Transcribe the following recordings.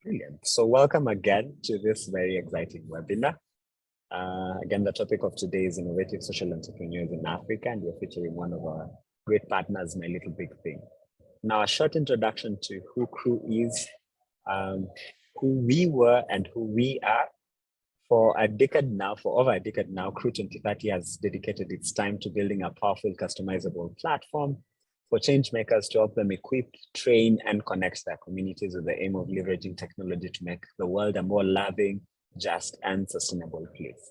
Brilliant. So welcome again to this very exciting webinar. Again, the topic of today is innovative social entrepreneurs in Africa, and we're featuring one of our great partners, My Little Big Thing. Now, a short introduction to who Crew is, who we were and who we are. For over a decade now, Crew 2030 has dedicated its time to building a powerful, customizable platform for change makers to help them equip, train, and connect their communities with the aim of leveraging technology to make the world a more loving, just, and sustainable place.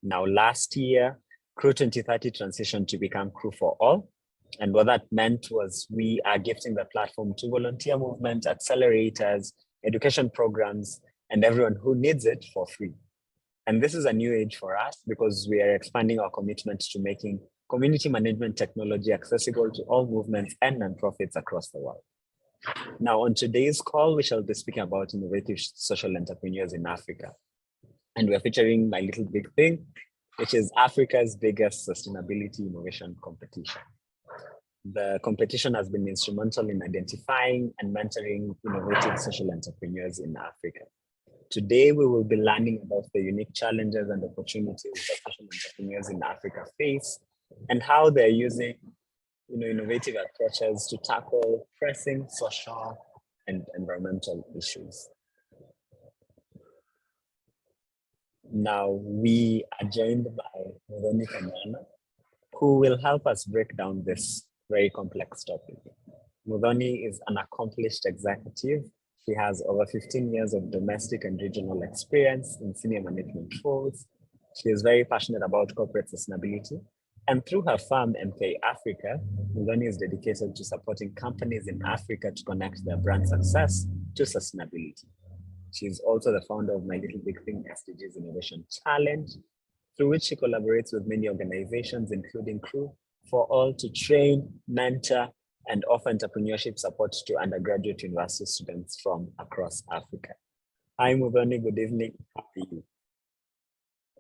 Now, last year, Crew 2030 transitioned to become Crew for All. And what that meant was we are gifting the platform to volunteer movement, accelerators, education programs, and everyone who needs it for free. And this is a new age for us because we are expanding our commitment to making community management technology accessible to all movements and nonprofits across the world. Now, on today's call, we shall be speaking about innovative social entrepreneurs in Africa. And we're featuring My Little Big Thing, which is Africa's biggest sustainability innovation competition. The competition has been instrumental in identifying and mentoring innovative social entrepreneurs in Africa. Today, we will be learning about the unique challenges and opportunities that social entrepreneurs in Africa face and how they're using innovative approaches to tackle pressing social and environmental issues. Now, we are joined by Muthoni Kanyana, who will help us break down this very complex topic. Muthoni is an accomplished executive. She has over 15 years of domestic and regional experience in senior management roles. She is very passionate about corporate sustainability. And through her firm, MK Africa, Muthoni is dedicated to supporting companies in Africa to connect their brand success to sustainability. She is also the founder of My Little Big Thing SDGs Innovation Challenge, through which she collaborates with many organizations, including Crew for All, to train, mentor, and offer entrepreneurship support to undergraduate university students from across Africa. Hi, Muthoni, good evening. How are you?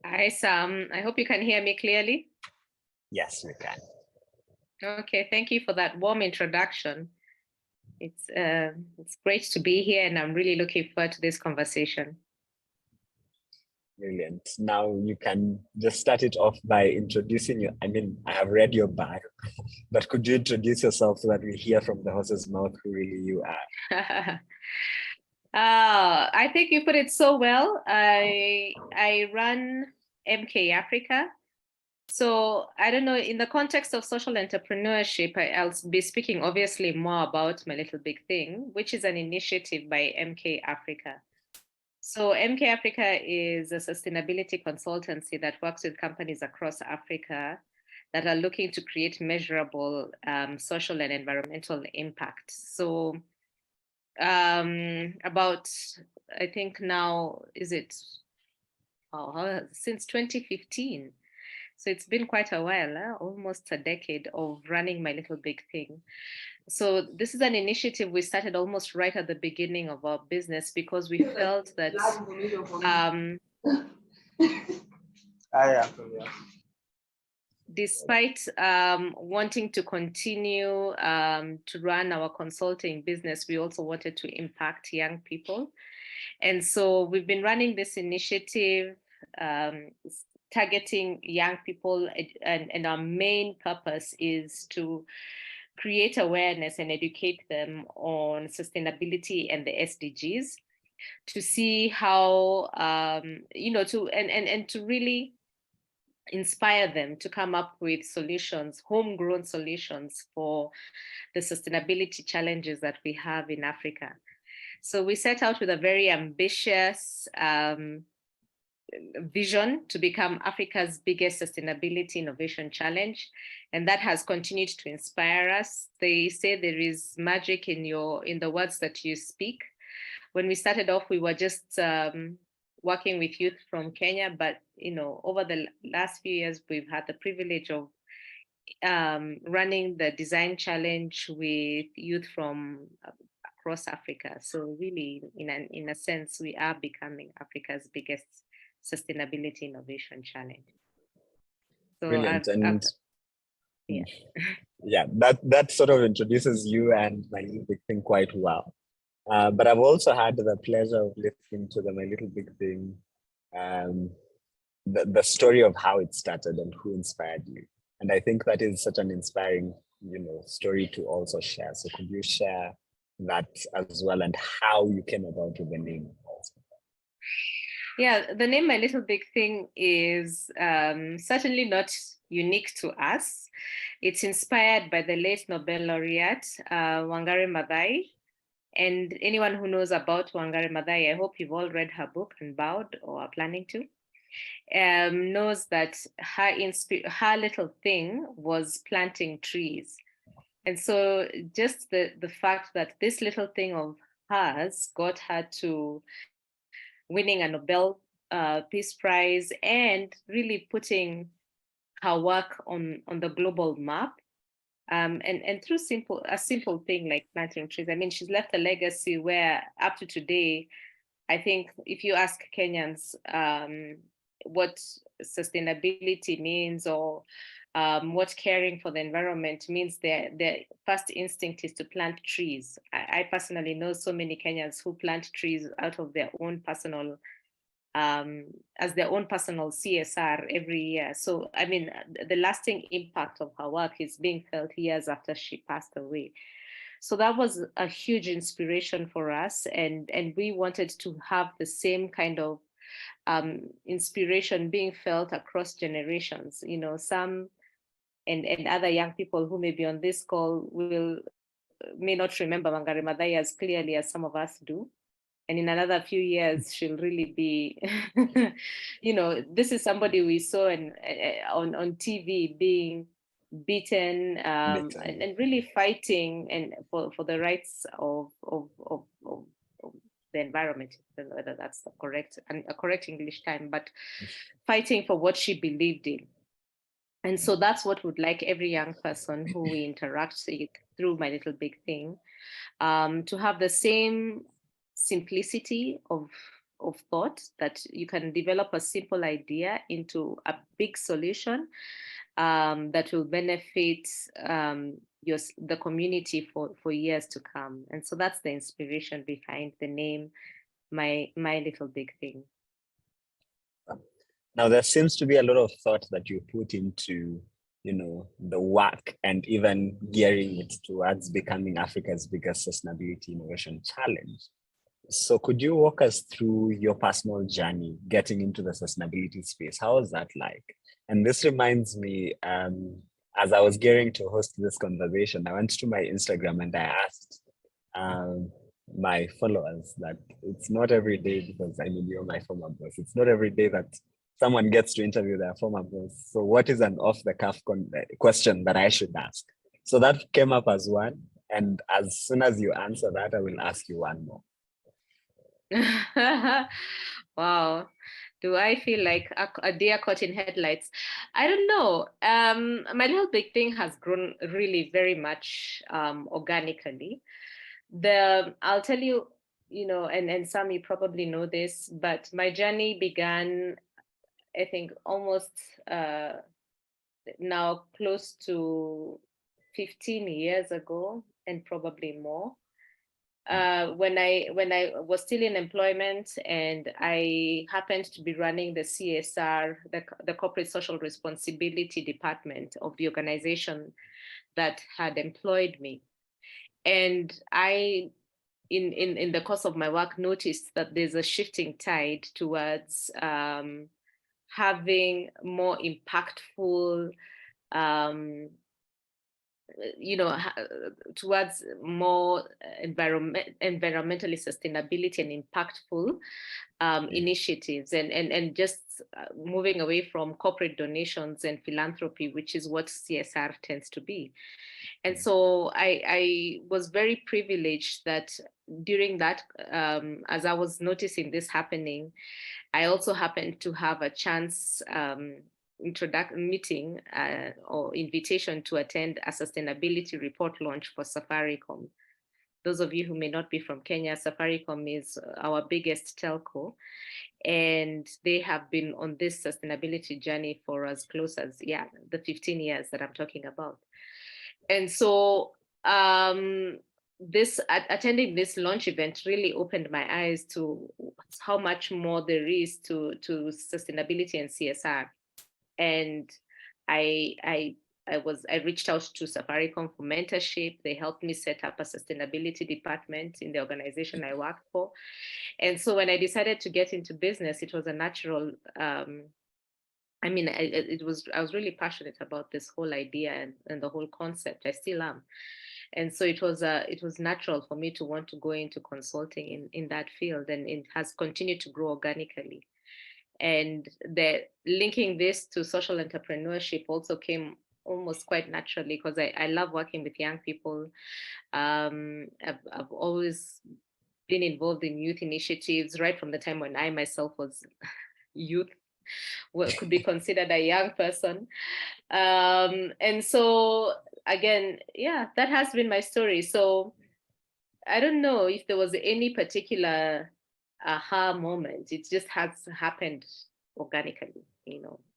Hi, Sam. I hope you can hear me clearly. Yes, we can. Okay, thank you for that warm introduction. It's great to be here, and I'm really looking forward to this conversation. Brilliant. Now you can just start it off by introducing you. I mean, I have read your bio, but could you introduce yourself so that we hear from the horse's mouth who really you are? I think you put it so well. I run MK Africa. So I don't know, in the context of social entrepreneurship, I'll be speaking obviously more about My Little Big Thing, which is an initiative by MK Africa. So MK Africa is a sustainability consultancy that works with companies across Africa that are looking to create measurable social and environmental impact. So about, I think now, since 2015. So it's been quite a while, almost a decade of running My Little Big Thing. So this is an initiative we started almost right at the beginning of our business because we felt that despite wanting to continue to run our consulting business, we also wanted to impact young people. And so we've been running this initiative targeting young people, and our main purpose is to create awareness and educate them on sustainability and the SDGs, to see how to really inspire them to come up with solutions, homegrown solutions for the sustainability challenges that we have in Africa. So we set out with a very ambitious vision to become Africa's biggest sustainability innovation challenge, and that has continued to inspire us. They say there is magic in the words that you speak. When we started off, we were just working with youth from Kenya, but over the last few years, we've had the privilege of running the design challenge with youth from across Africa. So really, in a sense, we are becoming Africa's biggest sustainability innovation challenge. So brilliant. Yeah, that sort of introduces you and My Little Big Thing quite well. But I've also had the pleasure of listening to the My Little Big Thing, um, the story of how it started and who inspired you. And I think that is such an inspiring, story to also share. So could you share that as well and how you came about with the name also? Yeah, the name My Little Big Thing is certainly not unique to us. It's inspired by the late Nobel laureate, Wangari Maathai. And anyone who knows about Wangari Maathai, I hope you've all read her book, Unbowed, or are planning to, knows that her little thing was planting trees. And so just the fact that this little thing of hers got her to winning a Nobel Peace Prize and really putting her work on the global map. And through a simple thing like planting trees. I mean, she's left a legacy where up to today, I think if you ask Kenyans what sustainability means or what caring for the environment means, their first instinct is to plant trees. I personally know so many Kenyans who plant trees out of their own personal as their own personal CSR every year. So, I mean, the lasting impact of her work is being felt years after she passed away. So that was a huge inspiration for us, and we wanted to have the same kind of inspiration being felt across generations. You know, some and other young people who may be on this call may not remember Wangari Maathai as clearly as some of us do. And in another few years, she'll really be, this is somebody we saw on TV being beaten and really fighting and for the rights of the environment, I don't know whether that's the correct English term, but fighting for what she believed in. And so that's what would like every young person who we interact with through My Little Big Thing, to have the same simplicity of thought, that you can develop a simple idea into a big solution that will benefit the community for years to come. And so that's the inspiration behind the name My Little Big Thing. Now, there seems to be a lot of thought that you put into, the work and even gearing it towards becoming Africa's biggest sustainability innovation challenge. So could you walk us through your personal journey getting into the sustainability space? How was that like? And this reminds me, as I was gearing to host this conversation, I went to my Instagram and I asked my followers that it's not every day, because I mean, you're my former boss, it's not every day that someone gets to interview their former boss. So what is an off-the-cuff question that I should ask? So that came up as one. And as soon as you answer that, I will ask you one more. Wow. Do I feel like a deer caught in headlights? I don't know. My Little Big Thing has grown really very much organically. I'll tell you, and some you probably know this, but my journey began, I think, almost now close to 15 years ago, and probably more. When I was still in employment, and I happened to be running the CSR, the corporate social responsibility department of the organization that had employed me. And I, in the course of my work, noticed that there's a shifting tide towards having more impactful towards more environmentally sustainability and impactful initiatives, and just moving away from corporate donations and philanthropy, which is what CSR tends to be. And so I was very privileged that during that, as I was noticing this happening, I also happened to have a chance meeting or invitation to attend a sustainability report launch for Safaricom. Those of you who may not be from Kenya, Safaricom is our biggest telco, and they have been on this sustainability journey for as close as the 15 years that I'm talking about. And so attending this launch event really opened my eyes to how much more there is to sustainability and CSR. And I reached out to Safaricom for mentorship. They helped me set up a sustainability department in the organization I worked for. And so when I decided to get into business, it was a natural, I was really passionate about this whole idea and the whole concept. I still am. And so it was natural for me to want to go into consulting in that field, and it has continued to grow organically. And linking this to social entrepreneurship also came almost quite naturally, because I love working with young people. I've always been involved in youth initiatives right from the time when I myself was youth, what could be considered a young person. And so again, yeah, that has been my story. So I don't know if there was any particular aha moment. It just has happened organically,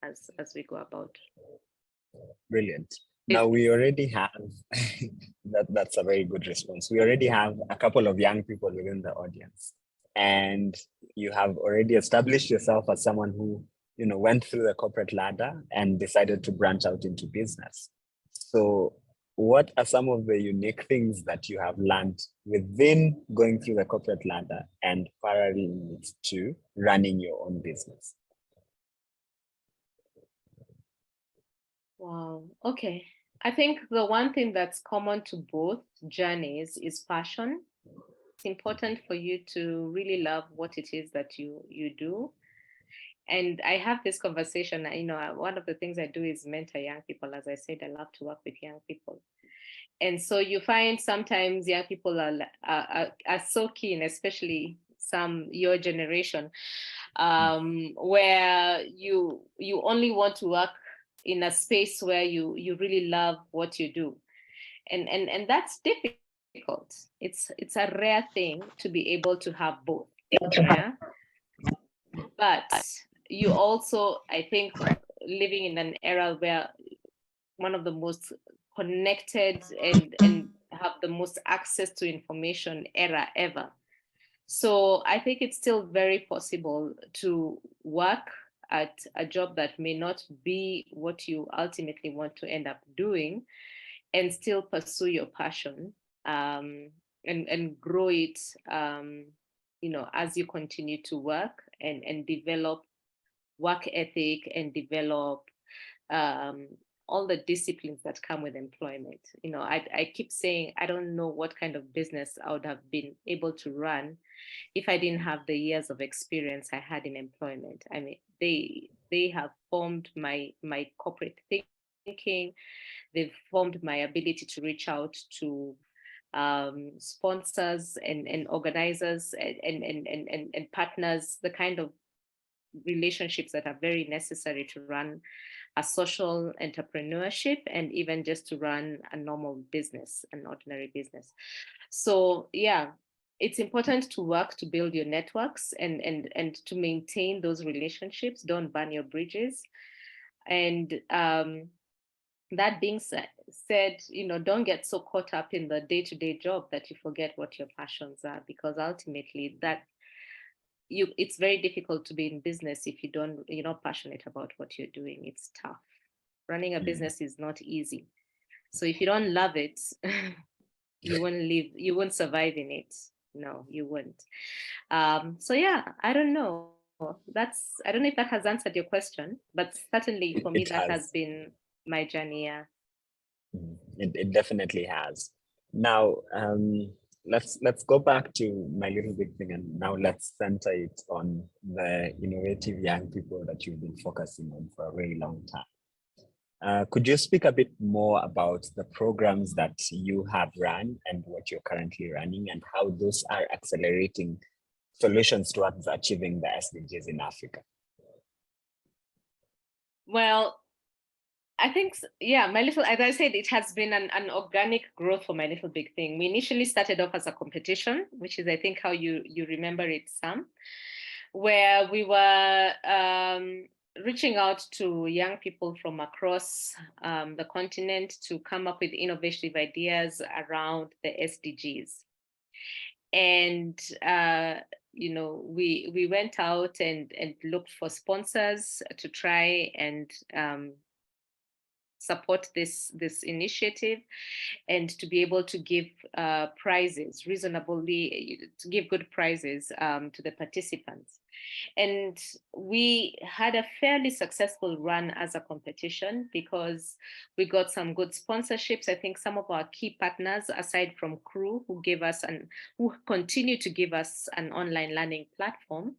as we go about. Brilliant. Now we already have that's a very good response. We already have a couple of young people within the audience, and you have already established yourself as someone who went through the corporate ladder and decided to branch out into business. So what are some of the unique things that you have learned within going through the corporate ladder and parallel to running your own business? Wow. Okay. I think the one thing that's common to both journeys is passion. It's important for you to really love what it is that you do. And I have this conversation, one of the things I do is mentor young people. As I said, I love to work with young people. And so you find sometimes young people are so keen, especially your generation, where you only want to work in a space where you really love what you do. And that's difficult. It's a rare thing to be able to have both. Yeah? But you also, I think, living in an era where one of the most connected and have the most access to information era ever. So I think it's still very possible to work at a job that may not be what you ultimately want to end up doing, and still pursue your passion, and grow it, as you continue to work and develop work ethic and develop all the disciplines that come with employment. I keep saying, I don't know what kind of business I would have been able to run if I didn't have the years of experience I had in employment. I mean, they have formed my corporate thinking. They've formed my ability to reach out to sponsors and organizers and partners, the kind of relationships that are very necessary to run a social entrepreneurship, and even just to run a normal business, an ordinary business. So yeah, it's important to work to build your networks and to maintain those relationships. Don't burn your bridges. And that being said, don't get so caught up in the day-to-day job that you forget what your passions are, because ultimately it's very difficult to be in business if you're not passionate about what you're doing. It's tough. Running a business is not easy. So if you don't love it, you won't survive in it. No, you won't. So yeah, I don't know. I don't know if that has answered your question, but certainly for me, that has been my journey. Yeah. It definitely has. Now, let's go back to my little big thing, and now let's center it on the innovative young people that you've been focusing on for a very long time. Could you speak a bit more about the programs that you have run and what you're currently running, and how those are accelerating solutions towards achieving the SDGs in Africa? Well, I think, yeah, as I said, it has been an organic growth for My Little Big Thing. We initially started off as a competition, which is, I think, how you remember it, Sam, where we were reaching out to young people from across the continent to come up with innovative ideas around the SDGs. And we went out and looked for sponsors to try and support this initiative, and to be able to give prizes reasonably, to give good prizes to the participants. And we had a fairly successful run as a competition because we got some good sponsorships. I think some of our key partners, aside from Crew, who continue to give us an online learning platform,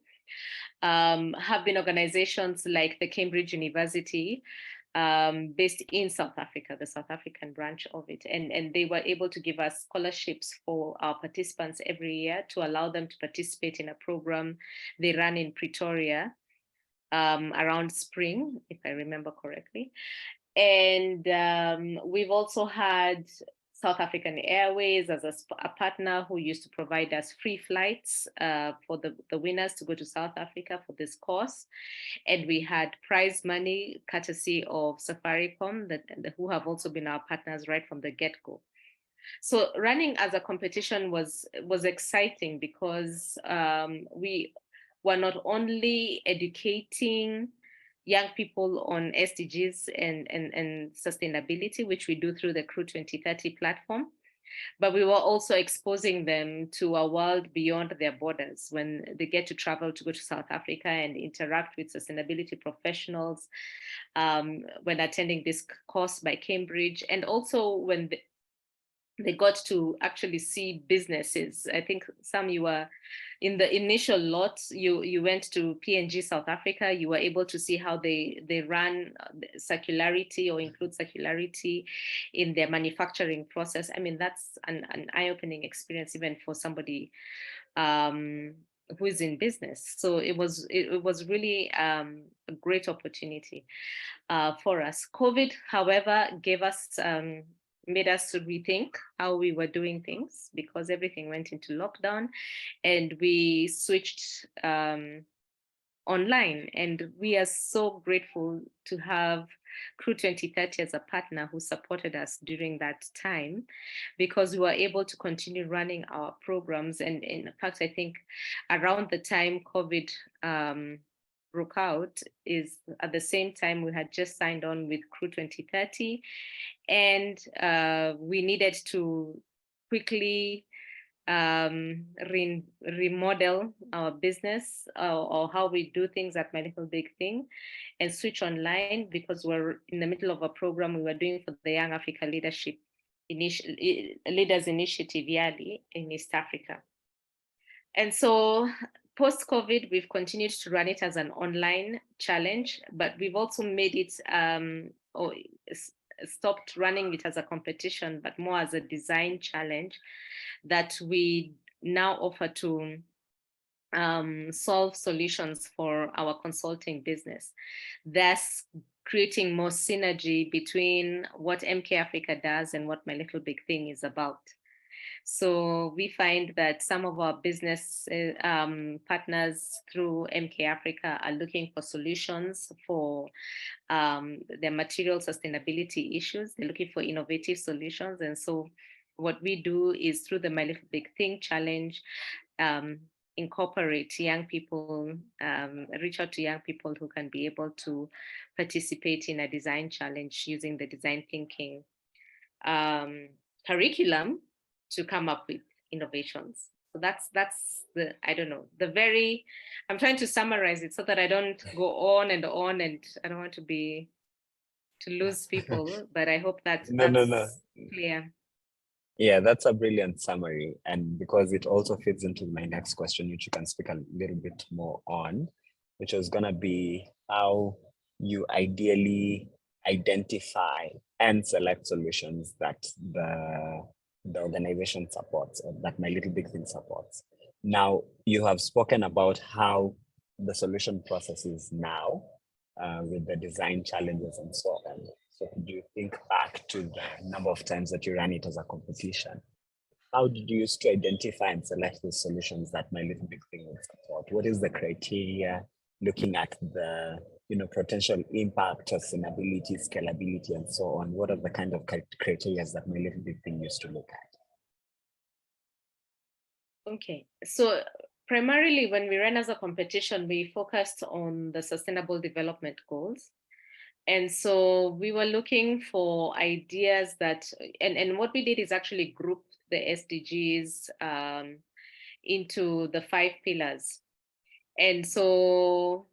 have been organizations like the Cambridge University, based in South Africa, the South African branch of it. And they were able to give us scholarships for our participants every year to allow them to participate in a program they run in Pretoria around spring, if I remember correctly. And we've also had South African Airways as a partner who used to provide us free flights for the winners to go to South Africa for this course. And we had prize money courtesy of Safaricom, who have also been our partners right from the get-go. So running as a competition was exciting because we were not only educating young people on SDGs and sustainability, which we do through the Crew 2030 platform, but we were also exposing them to a world beyond their borders when they get to travel to go to South Africa and interact with sustainability professionals when attending this course by Cambridge, and also when they got to actually see businesses. I think some, you were in the initial lot, you went to P&G South Africa, you were able to see how they run circularity or include circularity in their manufacturing process. I mean, that's an eye-opening experience even for somebody who is in business. So it was really a great opportunity for us. COVID, however, made us to rethink how we were doing things because everything went into lockdown, and we switched online. And we are so grateful to have Crew 2030 as a partner who supported us during that time, because we were able to continue running our programs. And in fact, I think around the time COVID broke out is at the same time we had just signed on with Crew 2030, and we needed to quickly remodel our business or how we do things at My Little Big Thing, and switch online because we're in the middle of a program we were doing for the Young Africa Leaders Initiative YALI in East Africa. And so post-COVID, we've continued to run it as an online challenge, but we've also made it stopped running it as a competition, but more as a design challenge that we now offer to solve solutions for our consulting business, thus creating more synergy between what MK Africa does and what My Little Big Thing is about. So we find that some of our business partners through MK Africa are looking for solutions for their material sustainability issues. They're looking for innovative solutions. And so what we do is through the My Little Big Thing challenge, incorporate young people, reach out to young people who can be able to participate in a design challenge using the design thinking curriculum to come up with innovations. So that's the, I don't know, I'm trying to summarize it so that I don't go on, and I don't want to lose people, but I hope that's clear. Yeah, that's a brilliant summary. And because it also fits into my next question, which you can speak a little bit more on, which was going to be how you ideally identify and select solutions that the organization supports, or that My Little Big Thing supports. Now, you have spoken about how the solution process is now with the design challenges and so on. So could you think back to the number of times that you ran it as a competition? How did you use to identify and select the solutions that My Little Big Thing would support? What is the criteria, looking at the potential impact, sustainability, scalability, and so on? What are the kind of criteria that My Little Big Thing used to look at? Okay, so primarily when we ran as a competition, we focused on the Sustainable Development Goals. And so we were looking for ideas that, and what we did is actually group the SDGs into the 5 pillars. And so,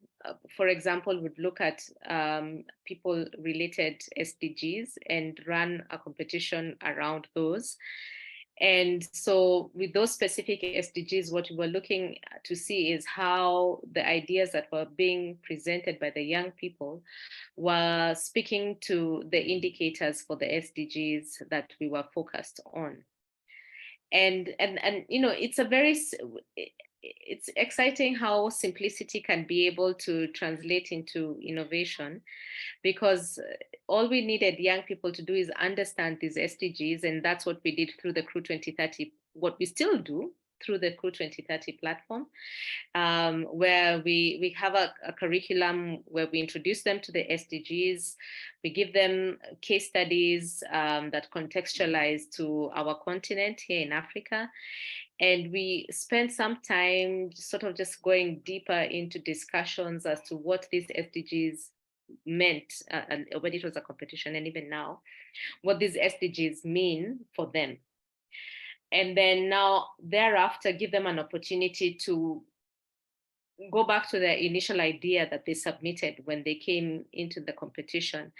for example, we'd look at people-related SDGs and run a competition around those. And so with those specific SDGs, what we were looking to see is how the ideas that were being presented by the young people were speaking to the indicators for the SDGs that we were focused on. And it's a very, it's exciting how simplicity can be able to translate into innovation, because all we needed young people to do is understand these SDGs, and that's what we did through the Crew 2030, what we still do through the Crew 2030 platform, where we have a curriculum where we introduce them to the SDGs. We give them case studies that contextualize to our continent here in Africa. And we spent some time sort of just going deeper into discussions as to what these SDGs meant, and when it was a competition, and even now, what these SDGs mean for them. And then now thereafter, give them an opportunity to go back to their initial idea that they submitted when they came into the competition,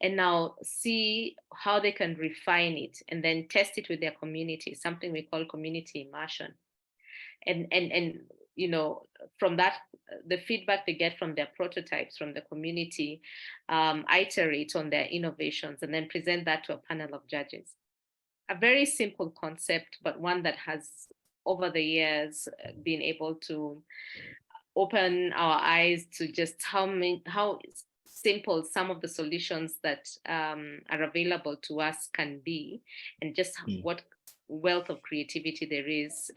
and now see how they can refine it and then test it with their community, something we call community immersion. And from that, the feedback they get from their prototypes from the community, iterate on their innovations and then present that to a panel of judges. A very simple concept, but one that has over the years been able to open our eyes to just how simple some of the solutions that are available to us can be, and just what wealth of creativity there is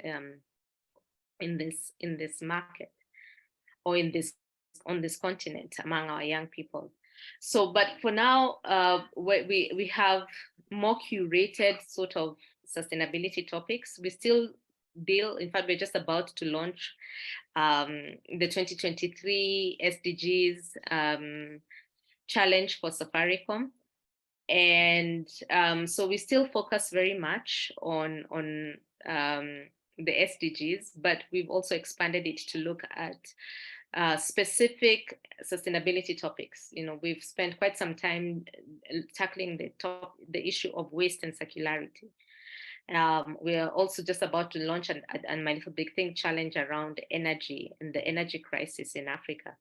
in this market, or on this continent among our young people. So, but for now, we have more curated sort of sustainability topics. We still deal, in fact, we're just about to launch the 2023 SDGs challenge for Safaricom. And so we still focus very much on the SDGs, but we've also expanded it to look at specific sustainability topics. We've spent quite some time tackling the issue of waste and circularity. We are also just about to launch a My Little Big Thing challenge around energy and the energy crisis in Africa.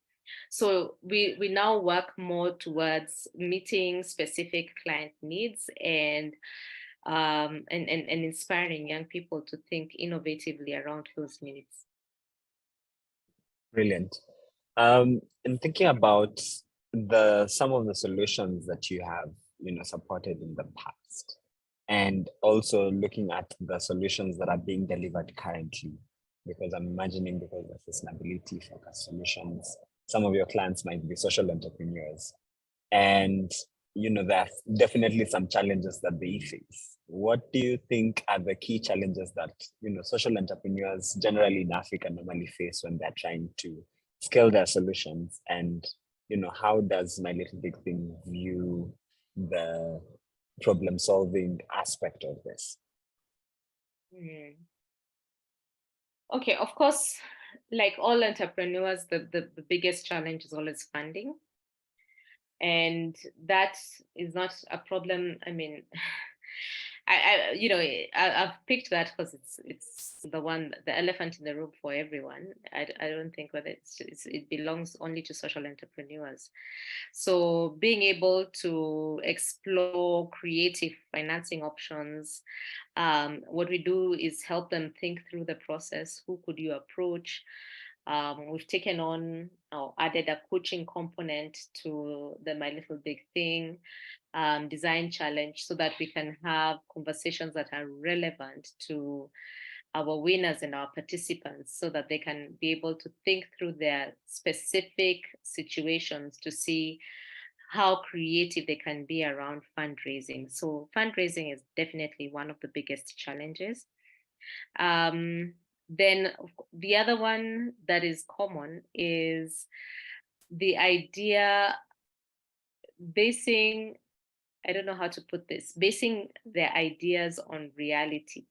So we now work more towards meeting specific client needs and inspiring young people to think innovatively around those needs. Brilliant. And thinking about some of the solutions that you have, supported in the past, and also looking at the solutions that are being delivered currently, because I'm imagining, because of sustainability focused solutions, some of your clients might be social entrepreneurs, and there are definitely some challenges that they face. What do you think are the key challenges that social entrepreneurs generally in Africa normally face when they're trying to scale their solutions? And how does My Little Big Thing view the problem solving aspect of this? Okay, of course, like all entrepreneurs, the biggest challenge is always funding. And that is not a problem. I mean, I've picked that because it's the elephant in the room for everyone. I don't think whether it belongs only to social entrepreneurs. So being able to explore creative financing options, what we do is help them think through the process. Who could you approach? We've taken on or added a coaching component to the My Little Big Thing design challenge, so that we can have conversations that are relevant to our winners and our participants so that they can be able to think through their specific situations to see how creative they can be around fundraising. So fundraising is definitely one of the biggest challenges. Then the other one that is common is the idea basing, I don't know how to put this, basing their ideas on reality.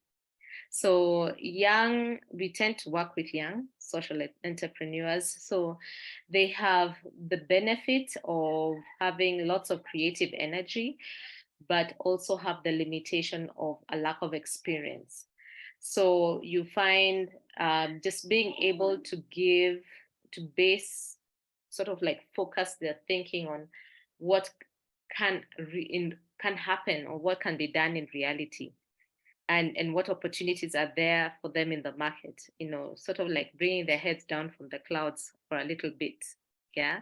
So we tend to work with young social entrepreneurs. So they have the benefit of having lots of creative energy, but also have the limitation of a lack of experience. So you find just being able to base, sort of like focus their thinking on what can happen or what can be done in reality, and what opportunities are there for them in the market, sort of like bringing their heads down from the clouds for a little bit, yeah,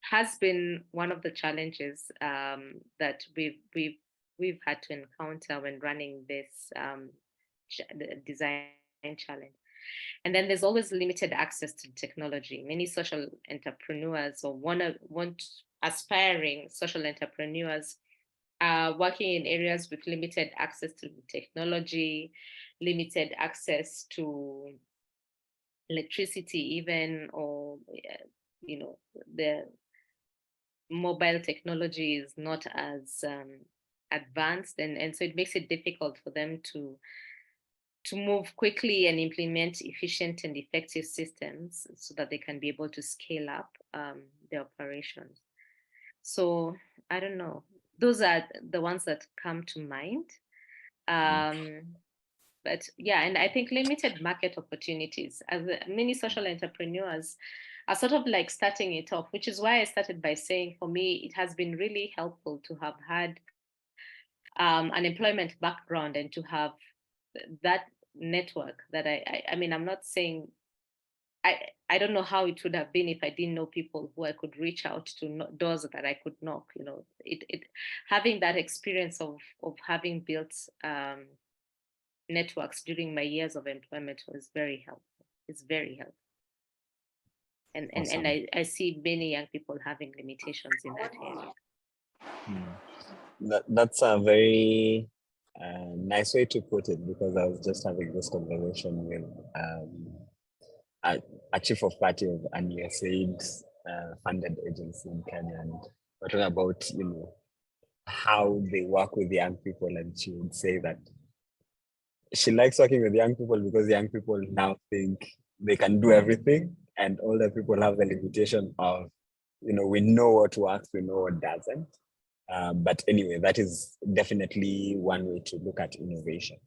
has been one of the challenges that we've had to encounter when running this design challenge. And then there's always limited access to technology. Many social entrepreneurs or want aspiring social entrepreneurs are working in areas with limited access to technology, limited access to electricity even, or the mobile technology is not as advanced, and so it makes it difficult for them to move quickly and implement efficient and effective systems so that they can be able to scale up their operations. So I don't know. Those are the ones that come to mind. But yeah, and I think limited market opportunities, as many social entrepreneurs are sort of like starting it off, which is why I started by saying, for me, it has been really helpful to have had an employment background and to have that network that I mean, I'm not saying, I don't know how it would have been if I didn't know people who I could reach out to, doors that I could knock. It having that experience of having built networks during my years of employment was very helpful. It's very helpful. And Awesome. I see many young people having limitations in that area. That's a very nice way to put it, because I was just having this conversation with a chief of party of an USAID funded agency in Kenya, and we're talking about how they work with young people, and she would say that she likes working with young people because young people now think they can do everything, and older people have the limitation of, we know what works, we know what doesn't. But anyway, that is definitely one way to look at innovation.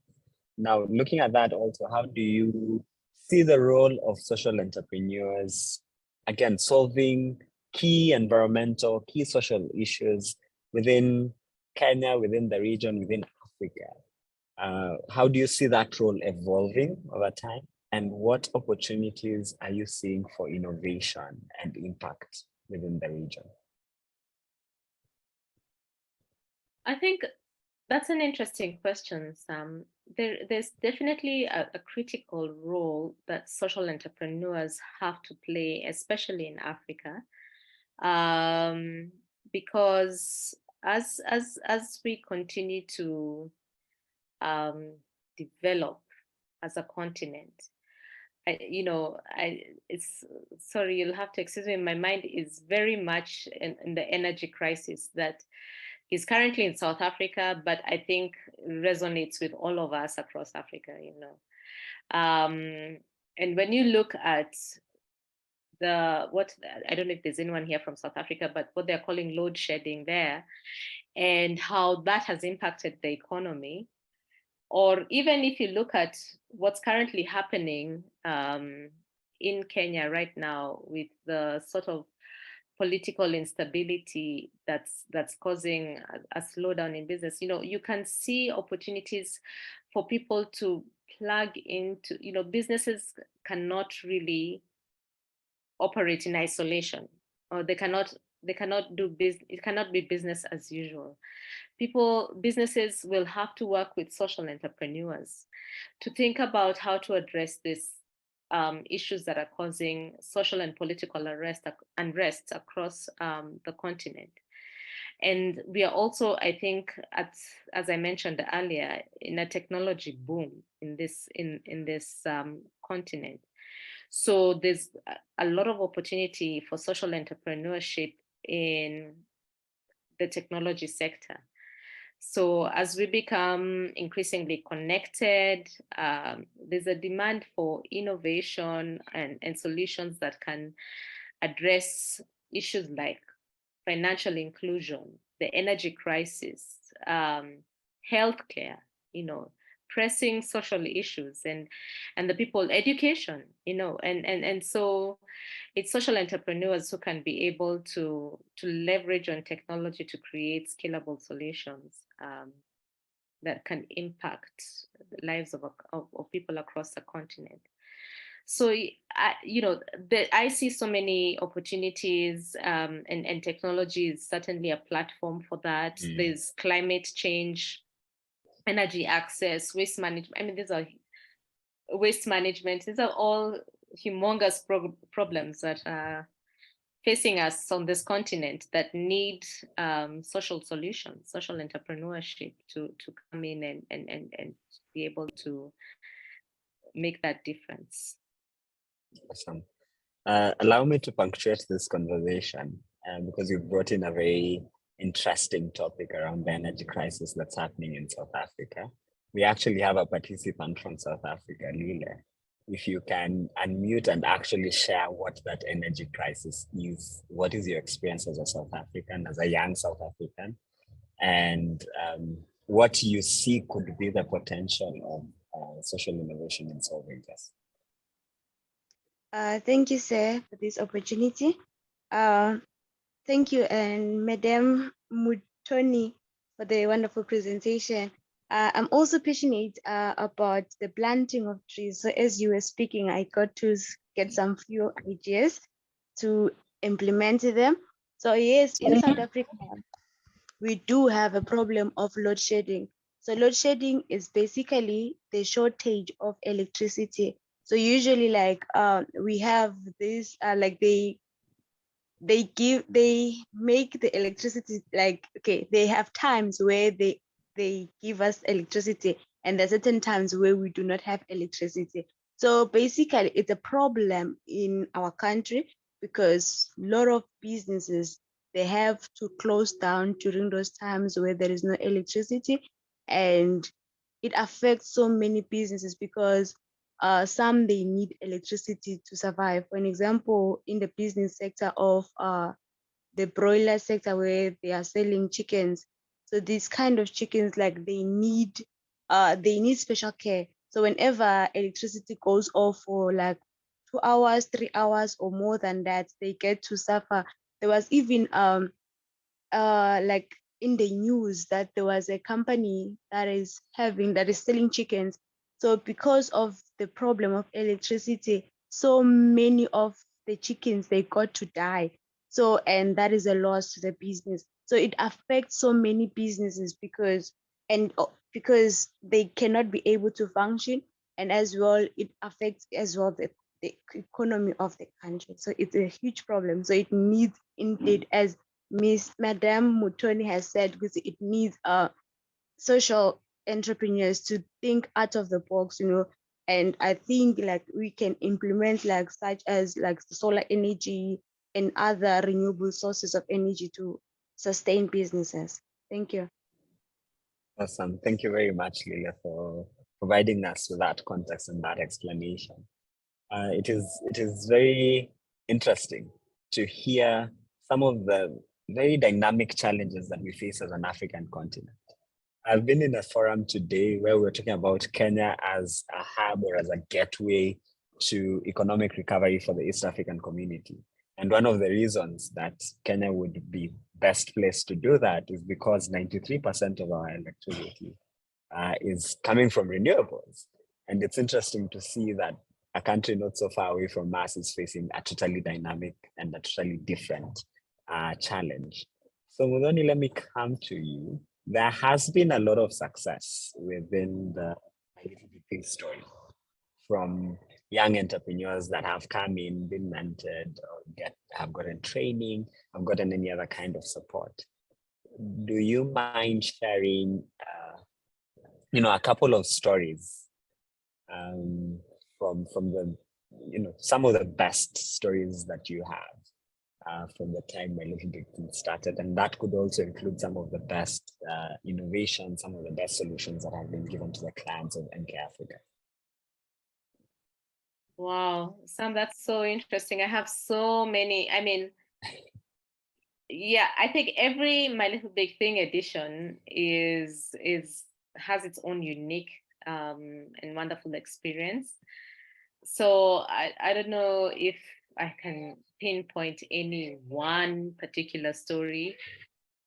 Now, looking at that also, how do you see the role of social entrepreneurs, again, solving key environmental, key social issues within Kenya, within the region, within Africa? How do you see that role evolving over time? And what opportunities are you seeing for innovation and impact within the region? I think that's an interesting question, Sam. There's definitely a critical role that social entrepreneurs have to play, especially in Africa, because as we continue to develop as a continent, it's, sorry, you'll have to excuse me. My mind is very much in the energy crisis that is currently in South Africa, but I think resonates with all of us across Africa. And when you look at what I don't know if there's anyone here from South Africa, but what they're calling load shedding there, and how that has impacted the economy, or even if you look at what's currently happening in Kenya right now with the sort of political instability that's causing a slowdown in business, you can see opportunities for people to plug into, businesses cannot really operate in isolation, or they cannot they cannot do business. It cannot be business as usual. Businesses will have to work with social entrepreneurs to think about how to address these issues that are causing social and political unrest across the continent. And we are also, I think, as I mentioned earlier, in a technology boom in this continent. So there's a lot of opportunity for social entrepreneurship in the technology sector. So as we become increasingly connected, there's a demand for innovation and solutions that can address issues like financial inclusion, the energy crisis, healthcare, pressing social issues, and the people education, and so it's social entrepreneurs who can be able to leverage on technology to create scalable solutions that can impact the lives of people across the continent. So, I see so many opportunities, and technology is certainly a platform for that. There's climate change, energy access, waste management. I mean, these are waste management. These are all humongous problems that are facing us on this continent that need social solutions, social entrepreneurship to come in and be able to make that difference. Awesome. Allow me to punctuate this conversation because you brought in a very interesting topic around the energy crisis that's happening in South Africa. We actually have a participant from South Africa, Lila. If you can unmute and actually share what that energy crisis is, what is your experience as a South African, as a young South African, and what you see could be the potential of social innovation in solving this. Thank you, sir, for this opportunity. Thank you, and Madam Mutoni, for the wonderful presentation. I'm also passionate about the planting of trees. So as you were speaking, I got to get some few ideas to implement them. So yes, in South Africa, we do have a problem of load shedding. So load shedding is basically the shortage of electricity. So usually we have this like they make the electricity they have times where they give us electricity, and there's certain times where we do not have electricity. So basically it's a problem in our country because a lot of businesses, they have to close down during those times where there is no electricity, and it affects so many businesses because some they need electricity to survive. For an example, in the business sector of the broiler sector where they are selling chickens, so these kind of chickens, like they need special care. So whenever electricity goes off for like 2 hours, 3 hours, or more than that, they get to suffer. There was even like in the news that there was a company that is selling chickens. So because of the problem of electricity, so many of the chickens, they got to die. So, and that is a loss to the business. So it affects so many businesses because they cannot be able to function, and as well it affects as well the economy of the country. So it's a huge problem. So it needs, indeed, as Madam Mutoni has said, because it needs social entrepreneurs to think out of the box, and I think like we can implement like such as like solar energy and other renewable sources of energy to sustain businesses. Thank you. Awesome. Thank you very much, Lila, for providing us with that context and that explanation. It is very interesting to hear some of the very dynamic challenges that we face as an African continent. I've been in a forum today where we're talking about Kenya as a hub or as a gateway to economic recovery for the East African community. And one of the reasons that Kenya would be best placed to do that is because 93% of our electricity is coming from renewables. And it's interesting to see that a country not so far away from us is facing a totally dynamic and a totally different challenge. So Mudhoni, let me come to you. There has been a lot of success within the My Little Big Thing story, from young entrepreneurs that have come in, been mentored, or have gotten training, have gotten any other kind of support. Do you mind sharing, a couple of stories from the, some of the best stories that you have from the time My Little Big Thing started, and that could also include some of the best innovations, some of the best solutions that have been given to the clients of NK Africa. Wow, Sam, that's so interesting. I have so many. I mean, yeah, I think every My Little Big Thing edition has its own unique and wonderful experience. So I don't know if I can pinpoint any one particular story.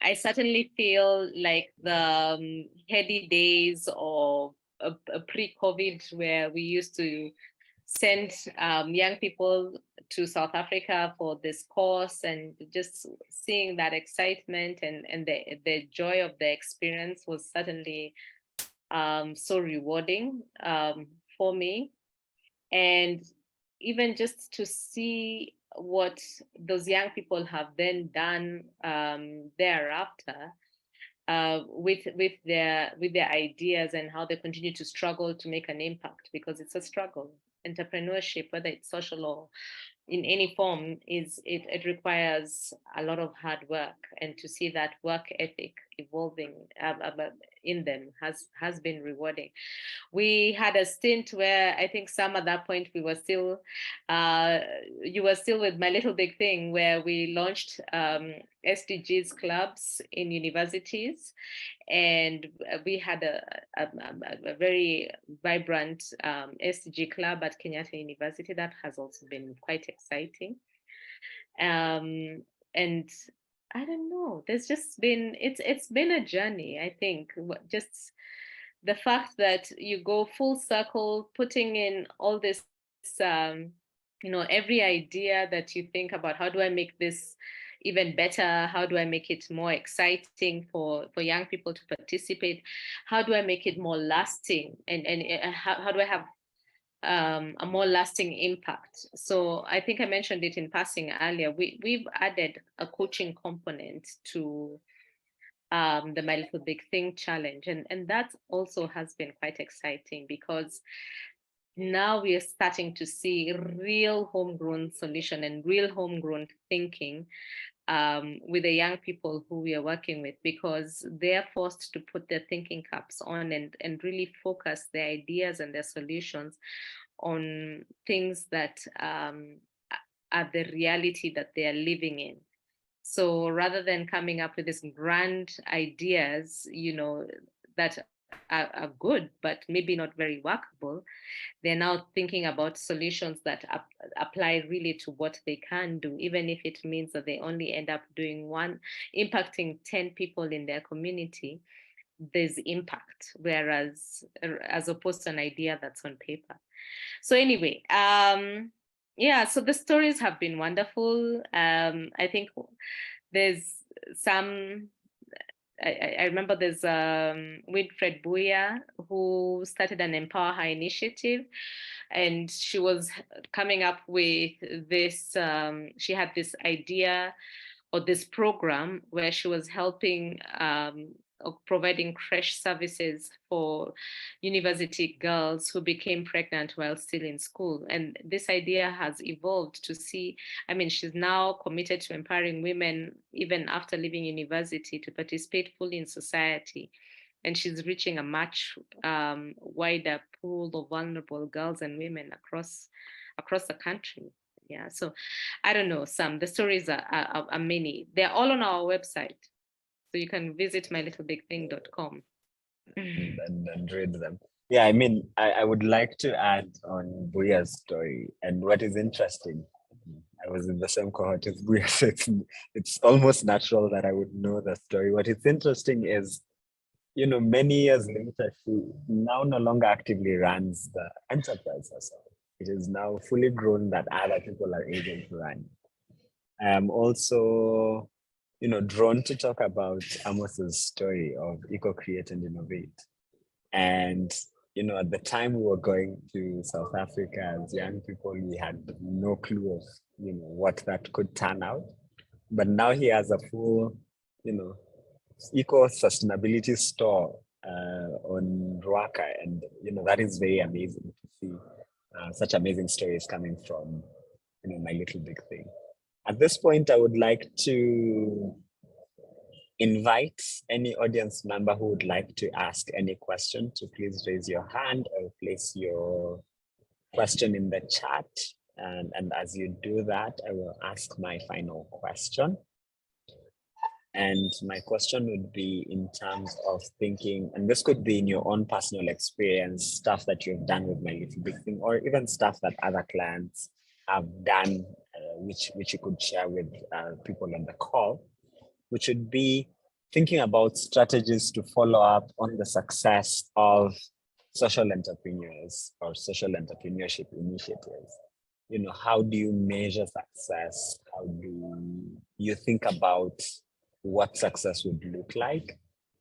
I certainly feel like the heady days of a pre-COVID, where we used to send young people to South Africa for this course, and just seeing that excitement and the joy of the experience was certainly so rewarding for me. And even just to see what those young people have then done thereafter, with their ideas, and how they continue to struggle to make an impact, because it's a struggle. Entrepreneurship, whether it's social or in any form, it requires a lot of hard work, and to see that work ethic evolving in them has been rewarding. We had a stint where I think Sam, at that point, we were still, you were still with My Little Big Thing, where we launched SDGs clubs in universities. And we had a very vibrant SDG club at Kenyatta University that has also been quite exciting. And I don't know, there's just been, it's been a journey, I think. Just the fact that you go full circle, putting in all this, every idea that you think about, how do I make this even better? How do I make it more exciting for young people to participate? How do I make it more lasting? And how do I have a more lasting impact? So I think I mentioned it in passing earlier. We've added a coaching component to the My Little Big Thing challenge, and that also has been quite exciting, because now we are starting to see real homegrown solution and real homegrown thinking with the young people who we are working with, because they're forced to put their thinking caps on and really focus their ideas and their solutions on things that are the reality that they are living in. So rather than coming up with these grand ideas, that are good, but maybe not very workable, they're now thinking about solutions that apply really to what they can do, even if it means that they only end up doing impacting 10 people in their community. There's impact, whereas as opposed to an idea that's on paper. So anyway, so the stories have been wonderful. I think there's some, I remember there's Winfred Buya, who started an Empower Her initiative, and she was coming up with this, she had this idea or this program where she was helping providing creche services for university girls who became pregnant while still in school. And this idea has evolved to see, she's now committed to empowering women even after leaving university to participate fully in society. And she's reaching a much wider pool of vulnerable girls and women across the country. Yeah, so I don't know, Sam, the stories are many. They're all on our website. So you can visit mylittlebigthing.com. And read them. Yeah, I would like to add on Buya's story. And what is interesting, I was in the same cohort as Buya, so it's almost natural that I would know the story. What is interesting is, many years later, she now no longer actively runs the enterprise herself. It is now fully grown that other people are able to run. I am also, drawn to talk about Amos's story of Eco Create and Innovate. And, at the time we were going to South Africa as young people, we had no clue of, what that could turn out. But now he has a full, eco sustainability store on Ruaka. And, that is very amazing to see such amazing stories coming from, my little big thing. At this point, I would like to invite any audience member who would like to ask any question to please raise your hand or place your question in the chat. And as you do that, I will ask my final question. And my question would be in terms of thinking, and this could be in your own personal experience, stuff that you've done with My Little Big Thing, or even stuff that other clients have done, which you could share with people on the call, which would be thinking about strategies to follow up on the success of social entrepreneurs or social entrepreneurship initiatives. How do you measure success? How do you think about what success would look like?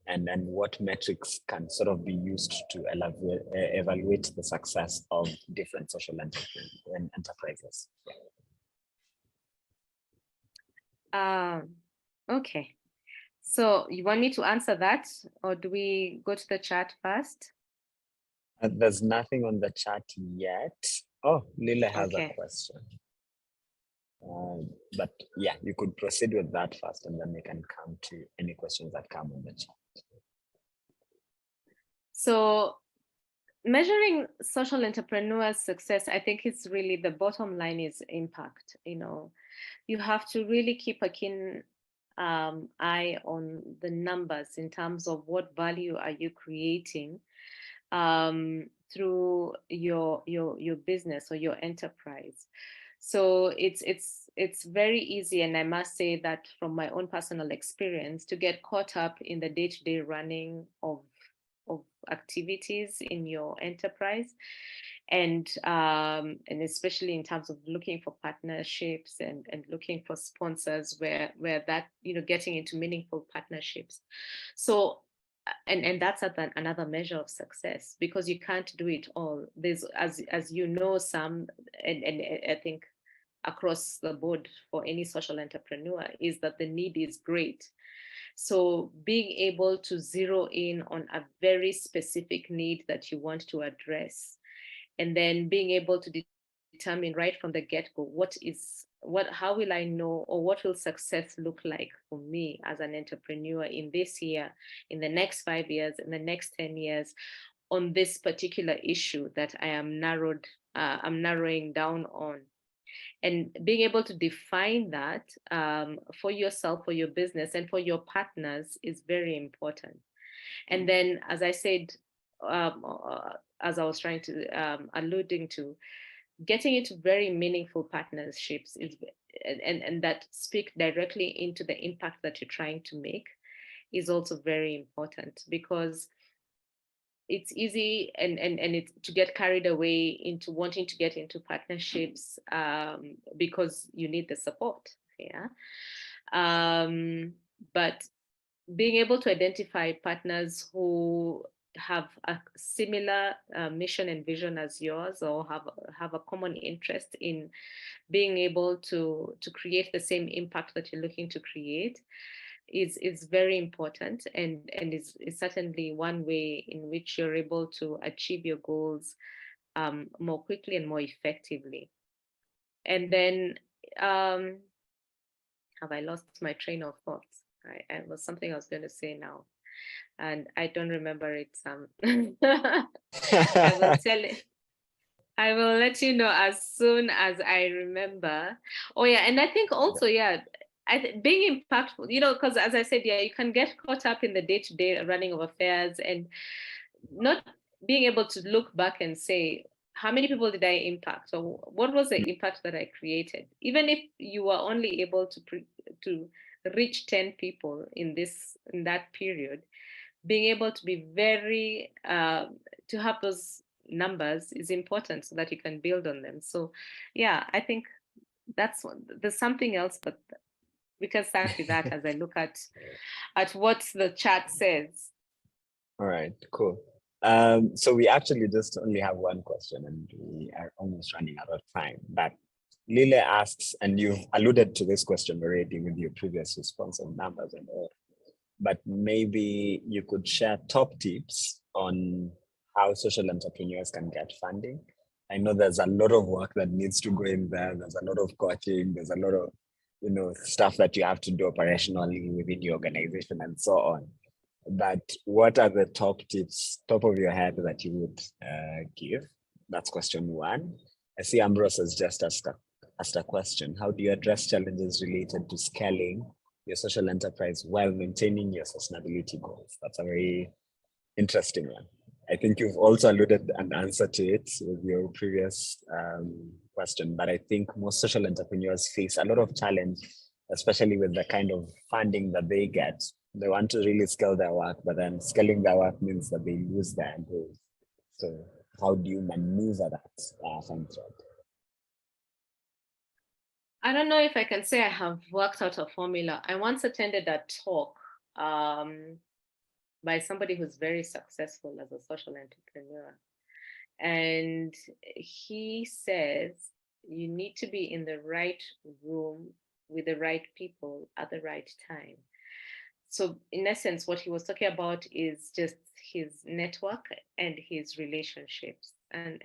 And then what metrics can sort of be used to evaluate the success of different social enterprises? Okay. So you want me to answer that, or do we go to the chat first? There's nothing on the chat yet. Oh, Lila has a question. But yeah, you could proceed with that first, and then we can come to any questions that come on the chat. So measuring social entrepreneurs' success, I think it's really the bottom line is impact. You have to really keep a keen eye on the numbers in terms of what value are you creating through your business or your enterprise. So it's very easy, and I must say that from my own personal experience, to get caught up in the day-to-day running of activities in your enterprise, and especially in terms of looking for partnerships and looking for sponsors where that getting into meaningful partnerships. So and that's another measure of success, because you can't do it all. There's as you know, some and I think across the board for any social entrepreneur is that the need is great. So being able to zero in on a very specific need that you want to address, and then being able to determine right from the get-go how will I know, or what will success look like for me as an entrepreneur in this year, in the next 5 years, in the next 10 years, on this particular issue that I'm narrowing down on. And being able to define that for yourself, for your business, and for your partners is very important. And then, as I said, as I was trying to alluding to, getting into very meaningful partnerships and that speak directly into the impact that you're trying to make is also very important, because it's easy and it's to get carried away into wanting to get into partnerships because you need the support. But being able to identify partners who have a similar mission and vision as yours, or have a common interest in being able to create the same impact that you're looking to create is very important, and is certainly one way in which you're able to achieve your goals more quickly and more effectively. And then have I lost my train of thoughts? It was something I was going to say now, and I don't remember it. I will tell it. I will let you know as soon as I remember. Oh yeah, and I think also being impactful, because as I said, you can get caught up in the day-to-day running of affairs and not being able to look back and say, how many people did I impact, or what was the impact that I created? Even if you were only able to reach 10 people in that period, being able to be very to have those numbers is important so that you can build on them. So I think there's something else, but we can start with that as I look at what the chat says. All right, cool. So we actually just only have one question and we are almost running out of time. But Lile asks, and you've alluded to this question already with your previous response on numbers and all, but maybe you could share top tips on how social entrepreneurs can get funding. I know there's a lot of work that needs to go in there. There's a lot of coaching. There's a lot of, stuff that you have to do operationally within your organization and so on. But what are the top tips, top of your head, that you would give? That's question one. I see Ambrose has just asked a question. How do you address challenges related to scaling your social enterprise while maintaining your sustainability goals? That's a very interesting one. I think you've also alluded an answer to it with your previous question, but I think most social entrepreneurs face a lot of challenge, especially with the kind of funding that they get. They want to really scale their work, but then scaling their work means that they lose their employees. So how do you maneuver that fine thread? I don't know if I can say I have worked out a formula. I once attended a talk by somebody who's very successful as a social entrepreneur. And he says you need to be in the right room with the right people at the right time. So in essence, what he was talking about is just his network and his relationships. And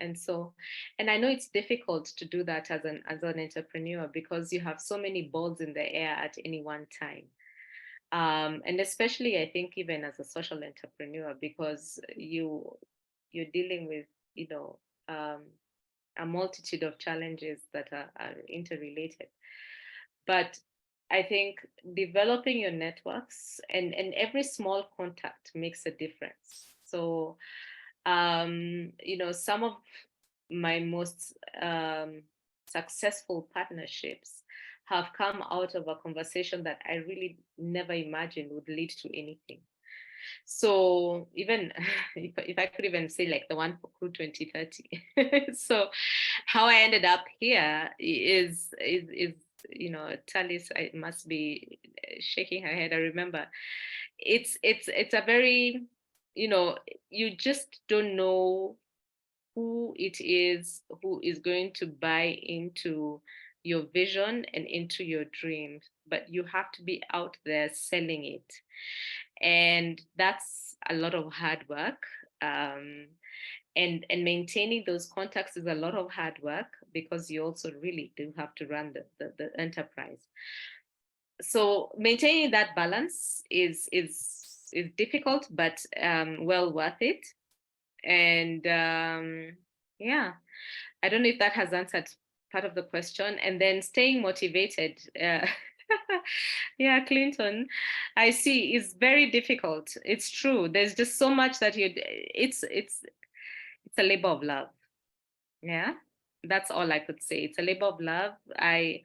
I know it's difficult to do that as an entrepreneur because you have so many balls in the air at any one time. And especially, I think, even as a social entrepreneur, because you're dealing with, a multitude of challenges that are interrelated. But I think developing your networks and every small contact makes a difference. So, some of my most successful partnerships have come out of a conversation that I really never imagined would lead to anything. So even if I could even say like the one for Crew 2030. So how I ended up here is Talis, I must be shaking her head. I remember it's a very, you just don't know who it is who is going to buy into your vision and into your dreams, but you have to be out there selling it. And that's a lot of hard work. And maintaining those contacts is a lot of hard work because you also really do have to run the enterprise. So maintaining that balance is difficult, but well worth it. And yeah, I don't know if that has answered part of the question. And then staying motivated. Yeah, Clinton, I see, is very difficult. It's true. There's just so much that it's a labor of love. Yeah, that's all I could say. It's a labor of love. I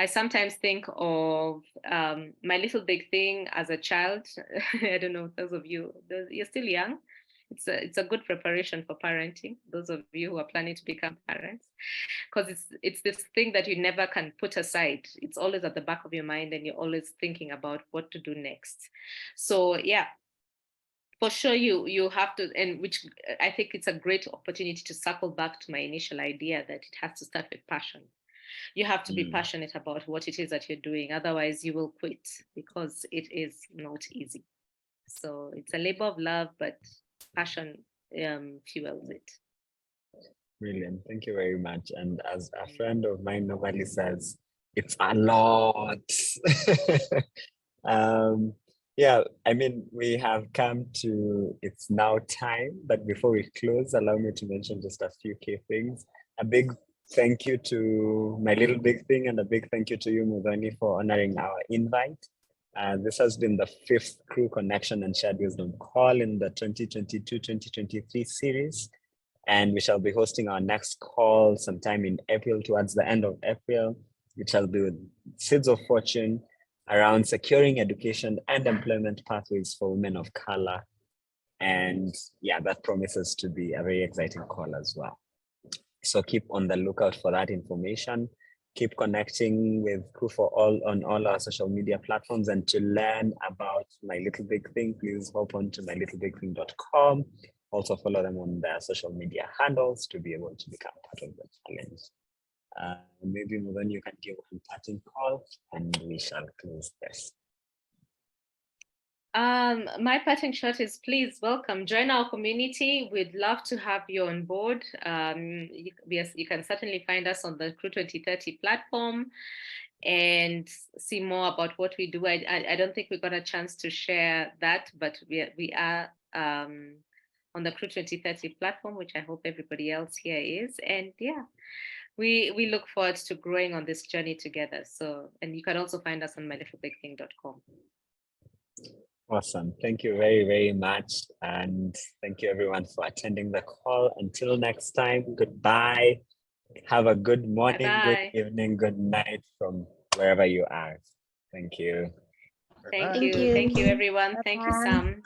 sometimes think of My Little Big Thing as a child. I don't know, those of you, you're still young. It's a good preparation for parenting, those of you who are planning to become parents, because it's this thing that you never can put aside. It's always at the back of your mind and you're always thinking about what to do next. So yeah, for sure you have to, and which I think it's a great opportunity to circle back to my initial idea that it has to start with passion. You have to be passionate about what it is that you're doing. Otherwise you will quit because it is not easy. So it's a labor of love, but passion fuels it. Brilliant. Thank you very much. And as a friend of mine normally says, it's a lot. Yeah, I mean, we have come to, it's now time, but before we close, allow me to mention just a few key things. A big thank you to My Little Big Thing and a big thank you to you, Muthoni, for honoring our invite. This has been the 5th Crew Connection and Shared Wisdom call in the 2022-2023 series. And we shall be hosting our next call sometime in April, towards the end of April, which shall be with Seeds of Fortune around securing education and employment pathways for women of color. And yeah, that promises to be a very exciting call as well. So keep on the lookout for that information. keep connecting with Crew for All on all our social media platforms. And to learn about My Little Big Thing, please hop on to mylittleBigThing.com. Also follow them on their social media handles to be able to become part of the challenge. Maybe Muthoni, you can give one parting call and we shall close this. My parting shot is please welcome, join our community. We'd love to have you on board. You can certainly find us on the Crew 2030 platform and see more about what we do. I don't think we got a chance to share that, but we are on the Crew 2030 platform, which I hope everybody else here is. And yeah, we look forward to growing on this journey together. So, and you can also find us on mylittlebigthing.com. Awesome. Thank you very, very much. And thank you everyone for attending the call. Until next time, goodbye. Have a good morning, Bye-bye. good evening, good night from wherever you are. Thank you. Thank Thank you. you. Thank you, everyone. Thank you, Bye-bye. Sam.